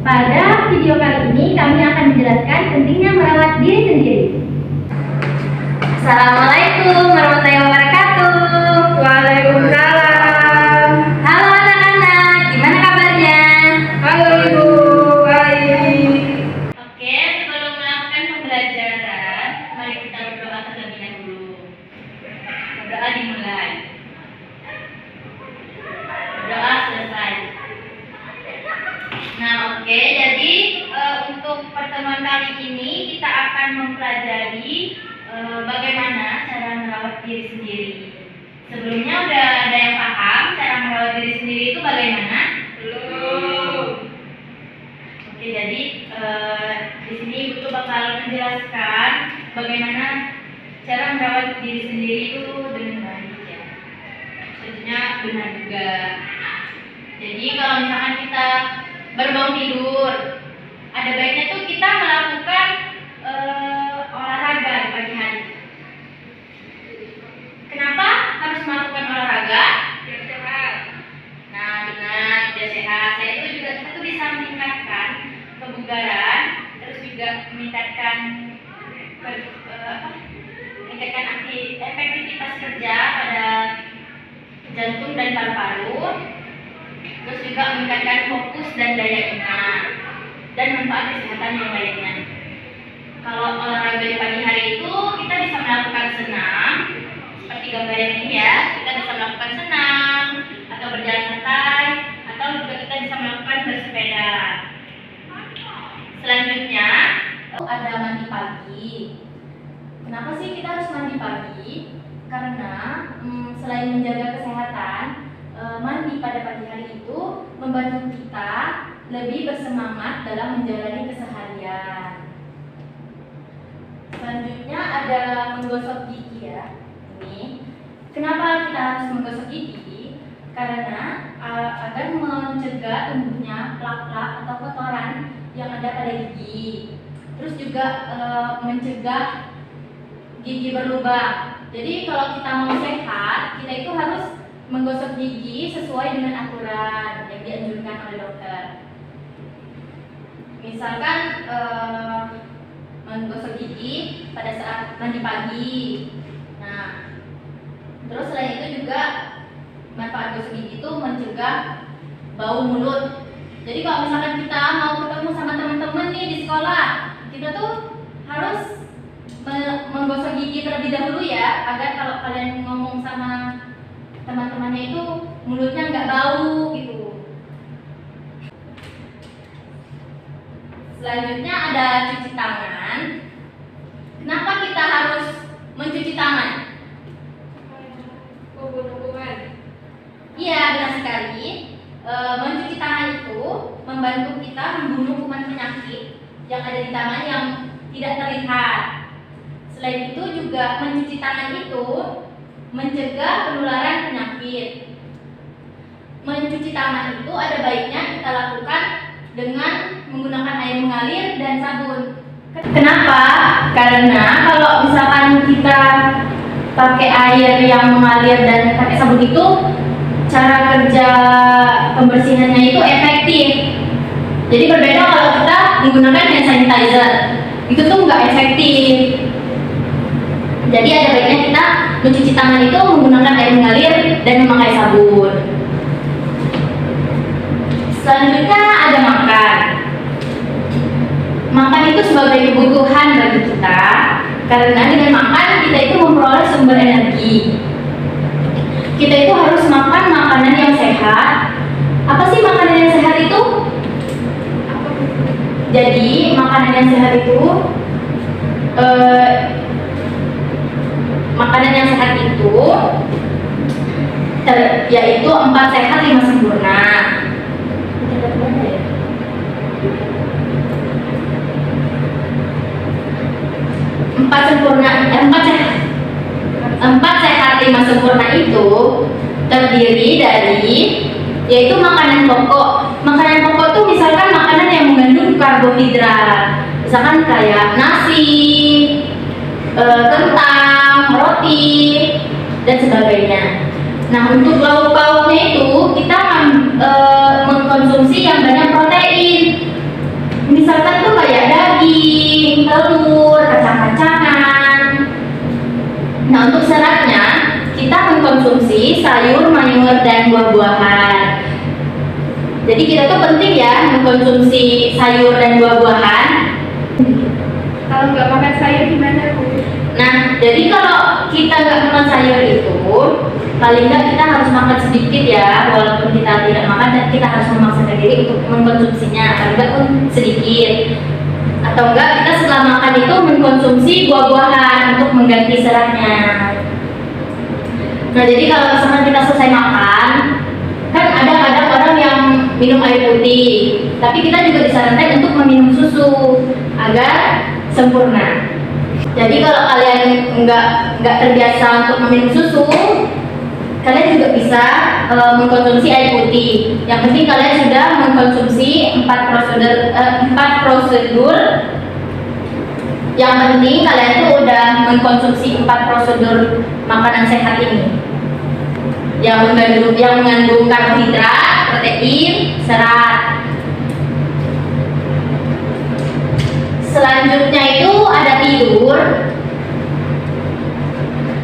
Pada video kali ini kami akan menjelaskan pentingnya merawat diri sendiri. Assalamualaikum warahmatullahi wabarakatuh. Waalaikumsalam. Halo anak-anak, gimana kabarnya? Halo Ibu, baik. Oke, sebelum melakukan pembelajaran, mari kita berdoa terlebih dahulu. Berdoa dimulai. Berdoa selesai. Nah, oke, jadi untuk pertemuan kali ini kita akan mempelajari bagaimana cara merawat diri sendiri. Sebelumnya udah ada yang paham cara merawat diri sendiri itu bagaimana? Belum. Oke, jadi di sini Ibu tuh bakal menjelaskan bagaimana cara merawat diri sendiri itu dengan baik ya. Tentunya benar juga. Jadi kalau misalkan kita baru bangun tidur, ada baiknya tuh kita melakukan olahraga di pagi hari. Kenapa harus melakukan olahraga? Biar sehat. Nah, benar, biar sehat. Saya itu juga kita tuh bisa meningkatkan kebugaran, terus juga meningkatkan efektivitas kerja pada jantung dan paru-paru, terus juga meningkatkan fokus dan daya ingat, dan manfaat kesehatan yang lainnya. Kalau olahraga di pagi hari itu kita bisa melakukan senam, seperti gambar yang ini ya, kita bisa melakukan senam atau berjalan santai, atau juga kita bisa melakukan bersepeda. Selanjutnya ada mandi pagi. Kenapa sih kita harus mandi pagi? Karena selain menjaga kesehatan, mandi pada pagi hari itu membantu kita lebih bersemangat dalam menjalani keseharian. Selanjutnya ada menggosok gigi ya. Ini kenapa kita harus menggosok gigi? Karena agar mencegah tumbuhnya plak-plak atau kotoran yang ada pada gigi. Terus juga mencegah gigi berlubang. Jadi kalau kita mau sehat, kita itu harus menggosok gigi sesuai dengan aturan yang dianjurkan oleh dokter. Misalkan menggosok gigi pada saat mandi pagi. Nah, terus selain itu juga manfaat gosok gigi itu mencegah bau mulut. Jadi kalau misalkan kita mau ketemu sama teman-teman nih di sekolah, kita tuh harus menggosok gigi terlebih dahulu ya, agar kalau kalian ngomong sama teman-temannya itu mulutnya nggak bau gitu. Selanjutnya ada cuci tangan. Kenapa kita harus mencuci tangan? Hubungan. Iya, benar sekali. Mencuci tangan itu membantu kita membunuh kuman penyakit yang ada di tangan yang tidak terlihat. Selain itu juga mencuci tangan itu mencegah penularan penyakit. Mencuci tangan itu ada baiknya kita lakukan dengan menggunakan air mengalir dan sabun. Kenapa? Karena kalau misalkan kita pakai air yang mengalir dan pakai sabun itu, cara kerja pembersihannya itu efektif. Jadi berbeda kalau kita menggunakan hand sanitizer, itu tuh nggak efektif. Jadi ada baiknya kita mencuci tangan itu menggunakan air mengalir dan memakai sabun. Selanjutnya ada makan. Makan itu sebagai kebutuhan bagi kita, karena dengan makan kita itu memperoleh sumber energi. Kita itu harus makan makanan yang sehat. Apa sih makanan yang sehat itu? Jadi makanan yang sehat itu makanan yang sehat itu yaitu 4 sehat 5 sempurna. 4 sehat 5 sempurna itu terdiri dari yaitu makanan pokok. Makanan pokok tuh misalkan makanan yang mengandung karbohidrat, misalkan kayak nasi, kentang, roti, dan sebagainya. Nah, untuk lauk pauknya itu kita mengkonsumsi yang banyak protein. sayur, mayur, dan buah-buahan. Jadi kita tuh penting ya mengkonsumsi sayur dan buah-buahan. Kalau nggak makan sayur gimana, Bu? Nah, jadi kalau kita nggak makan sayur itu, paling nggak kita harus makan sedikit ya, walaupun kita tidak makan, dan kita harus memaksakan diri untuk mengkonsumsinya, paling nggak pun sedikit. Atau enggak kita setelah makan itu mengkonsumsi buah-buahan untuk mengganti seratnya. Nah, jadi kalau misalkan kita selesai makan, kan ada kadang orang yang minum air putih, tapi kita juga disarankan untuk meminum susu agar sempurna. Jadi kalau kalian nggak terbiasa untuk meminum susu, kalian juga bisa mengkonsumsi air putih. Yang penting kalian sudah mengkonsumsi 4 prosedur. Yang penting kalian tuh udah mengkonsumsi 4 prosedur makanan sehat ini, yang mengandung karbohidrat, protein, serat. Selanjutnya itu ada tidur.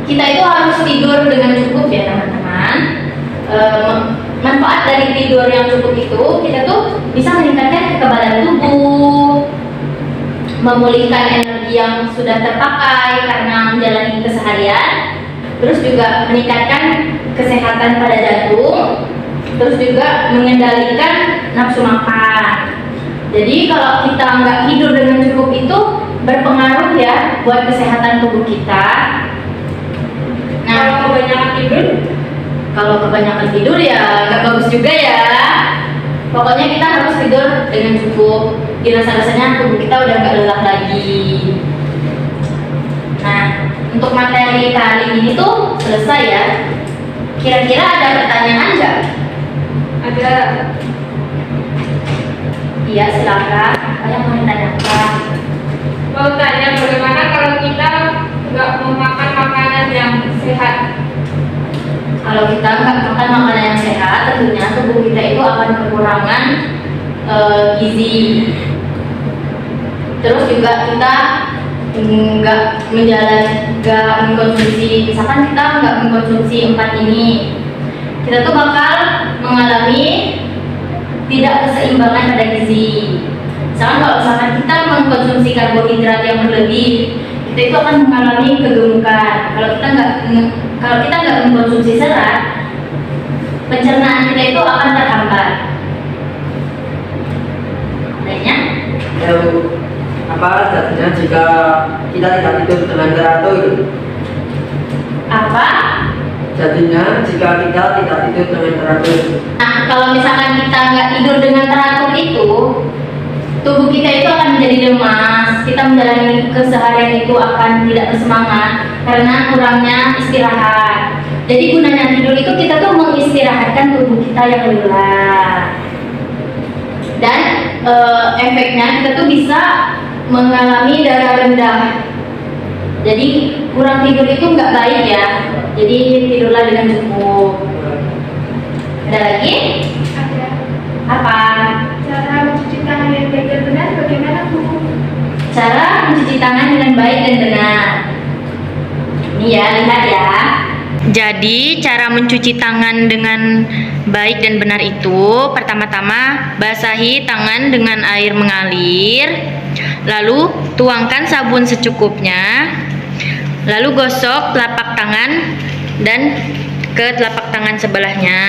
Kita itu harus tidur dengan cukup ya teman-teman. Manfaat dari tidur yang cukup itu, kita tuh bisa meningkatkan kekebalan tubuh, memulihkan energi yang sudah terpakai karena menjalani keseharian, terus juga meningkatkan kesehatan pada jantung, terus juga mengendalikan nafsu makan. Jadi kalau kita nggak tidur dengan cukup itu berpengaruh ya buat kesehatan tubuh kita. Nah, kalau kebanyakan tidur ya nggak bagus juga ya. Pokoknya kita harus tidur dengan cukup. Dirasa-rasanya tubuh kita udah nggak lelah lagi. Nah, untuk materi kali ini tuh selesai ya. Kira-kira ada pertanyaan nggak? Ada. Iya, silakan. Apa yang mau ditanyakan? Mau tanya bagaimana kalau kita nggak mau makan makanan yang sehat? Kalau kita nggak makan makanan yang sehat, tentunya tubuh kita itu akan kekurangan gizi. Terus juga kita nggak mengkonsumsi, misalkan kita nggak mengkonsumsi 4 ini, kita tuh bakal mengalami tidak keseimbangan pada gizi. Misalkan kalau misalkan kita mengkonsumsi karbohidrat yang berlebih, kita itu akan mengalami kegemukan. Kalau kita nggak mengkonsumsi serat, pencernaan kita itu akan terhambat. Lainnya? Ya, Bu. Apa jadinya jika kita tidak tidur dengan teratur? Apa? Jadinya jika kita tidak tidur dengan teratur. Nah, kalau misalkan kita nggak tidur dengan teratur itu, tubuh kita itu akan menjadi lemas. Kita menjalani keseharian itu akan tidak bersemangat karena kurangnya istirahat. Jadi gunanya tidur itu kita tuh mengistirahatkan tubuh kita yang lelah. Dan efeknya kita tuh bisa mengalami darah rendah. Jadi kurang tidur itu nggak baik ya. Jadi tidurlah dengan cukup. Ada lagi? Ada. Apa? Cara mencuci tangan yang baik dan benar bagaimana, Bu? Cara mencuci tangan dengan baik dan benar. Ini ya, lihat ya. Jadi cara mencuci tangan dengan baik dan benar itu, pertama-tama basahi tangan dengan air mengalir, lalu tuangkan sabun secukupnya, lalu gosok telapak tangan dan ke telapak tangan sebelahnya,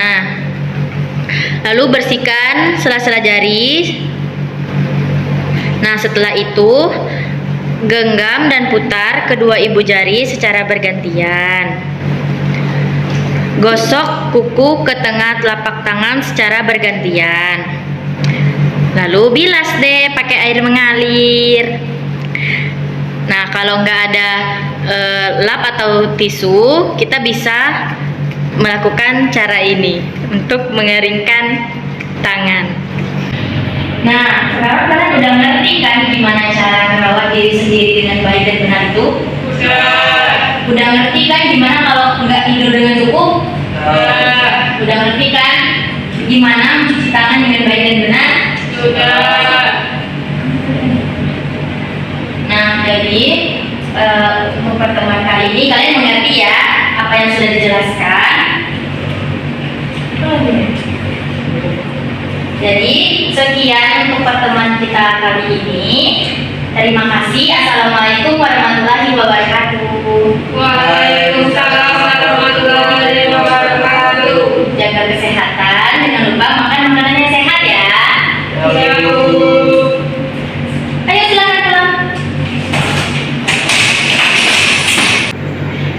lalu bersihkan sela-sela jari. Nah, setelah itu genggam dan putar kedua ibu jari secara bergantian. Gosok kuku ke tengah telapak tangan secara bergantian. Lalu bilas deh pakai air mengalir. Nah, kalau nggak ada lap atau tisu, kita bisa melakukan cara ini untuk mengeringkan tangan. Nah, sekarang kalian udah ngerti kan gimana cara merawat diri sendiri dengan baik dan benar itu? Udah ngerti kan gimana kalau nggak tidur dengan cukup? Udah ngerti kan gimana mencuci tangan dengan baik dan benar? Nah, jadi untuk pertemuan kali ini kalian mengerti ya apa yang sudah dijelaskan. Jadi sekian untuk pertemuan kita kali ini. Terima kasih. Assalamualaikum warahmatullahi wabarakatuh. Waalaikumsalam warahmatullahi wabarakatuh. Jaga kesehatan, jangan lupa makan makanan yang sehat ya. Ya, Bu. Ayo silakan pulang.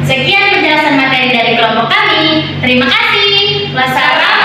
Sekian penjelasan materi dari kelompok kami. Terima kasih. Wassalamualaikum